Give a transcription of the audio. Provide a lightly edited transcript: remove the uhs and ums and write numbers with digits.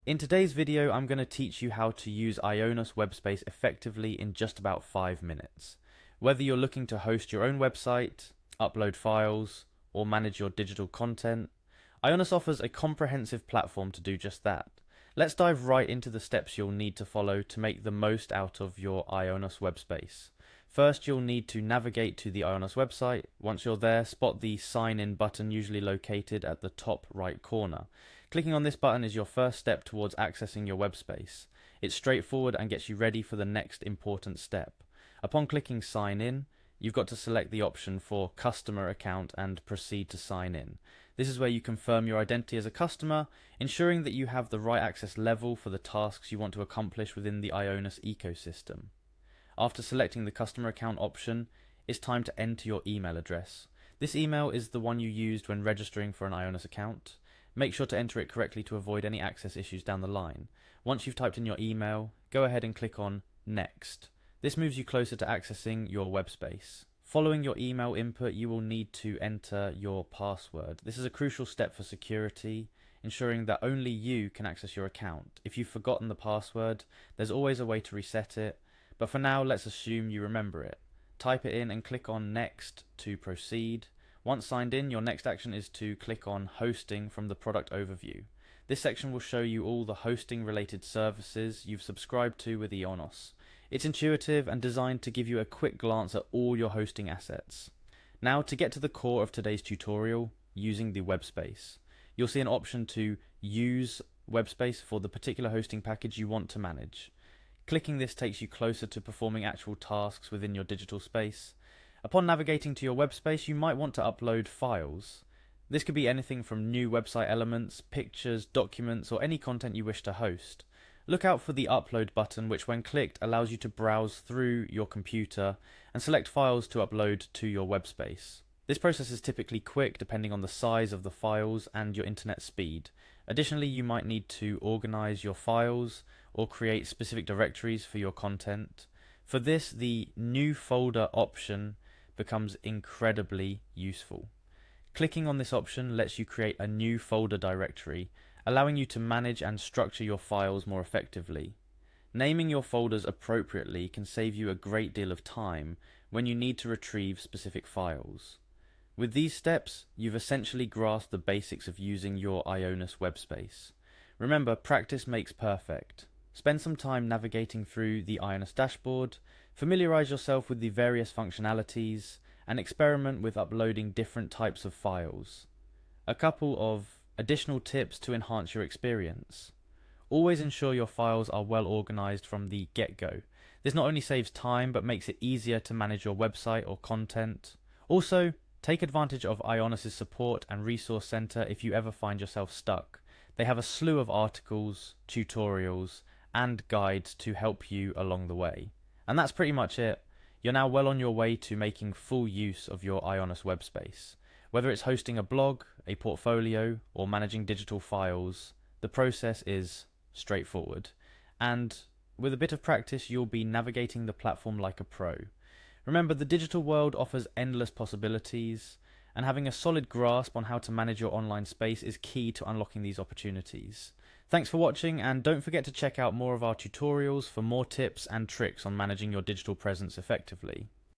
In today's video, I'm going to teach you how to use Ionos Webspace effectively in just about 5 minutes. Whether you're looking to host your own website, upload files, or manage your digital content, Ionos offers a comprehensive platform to do just that. Let's dive right into the steps you'll need to follow to make the most out of your Ionos Webspace. First, you'll need to navigate to the Ionos website. Once you're there, spot the Sign In button, usually located at the top right corner. Clicking on this button is your first step towards accessing your webspace. It's straightforward and gets you ready for the next important step. Upon clicking Sign In, you've got to select the option for Customer Account and proceed to sign in. This is where you confirm your identity as a customer, ensuring that you have the right access level for the tasks you want to accomplish within the Ionos ecosystem. After selecting the customer account option, it's time to enter your email address. This email is the one you used when registering for an Ionos account. Make sure to enter it correctly to avoid any access issues down the line. Once you've typed in your email, go ahead and click on Next. This moves you closer to accessing your webspace. Following your email input, you will need to enter your password. This is a crucial step for security, ensuring that only you can access your account. If you've forgotten the password, there's always a way to reset it. But for now, let's assume you remember it. Type it in and click on Next to proceed. Once signed in, your next action is to click on Hosting from the product overview. This section will show you all the hosting related services you've subscribed to with Ionos. It's intuitive and designed to give you a quick glance at all your hosting assets. Now, to get to the core of today's tutorial, using the Webspace. You'll see an option to use Webspace for the particular hosting package you want to manage. Clicking this takes you closer to performing actual tasks within your digital space. Upon navigating to your web space, you might want to upload files. This could be anything from new website elements, pictures, documents, or any content you wish to host. Look out for the upload button, which when clicked allows you to browse through your computer and select files to upload to your web space. This process is typically quick depending on the size of the files and your internet speed. Additionally, you might need to organize your files or create specific directories for your content. For this, the New Folder option becomes incredibly useful. Clicking on this option lets you create a new folder directory, allowing you to manage and structure your files more effectively. Naming your folders appropriately can save you a great deal of time when you need to retrieve specific files. With these steps, you've essentially grasped the basics of using your Ionos Webspace. Remember, practice makes perfect. Spend some time navigating through the Ionos dashboard, familiarize yourself with the various functionalities, and experiment with uploading different types of files. A couple of additional tips to enhance your experience. Always ensure your files are well organized from the get-go. This not only saves time, but makes it easier to manage your website or content. Also, take advantage of Ionos' support and resource center if you ever find yourself stuck. They have a slew of articles, tutorials, and guides to help you along the way. And that's pretty much it. You're now well on your way to making full use of your Ionos Webspace. Whether it's hosting a blog, a portfolio, or managing digital files, the process is straightforward. And with a bit of practice, you'll be navigating the platform like a pro. Remember, the digital world offers endless possibilities, and having a solid grasp on how to manage your online space is key to unlocking these opportunities. Thanks for watching, and don't forget to check out more of our tutorials for more tips and tricks on managing your digital presence effectively.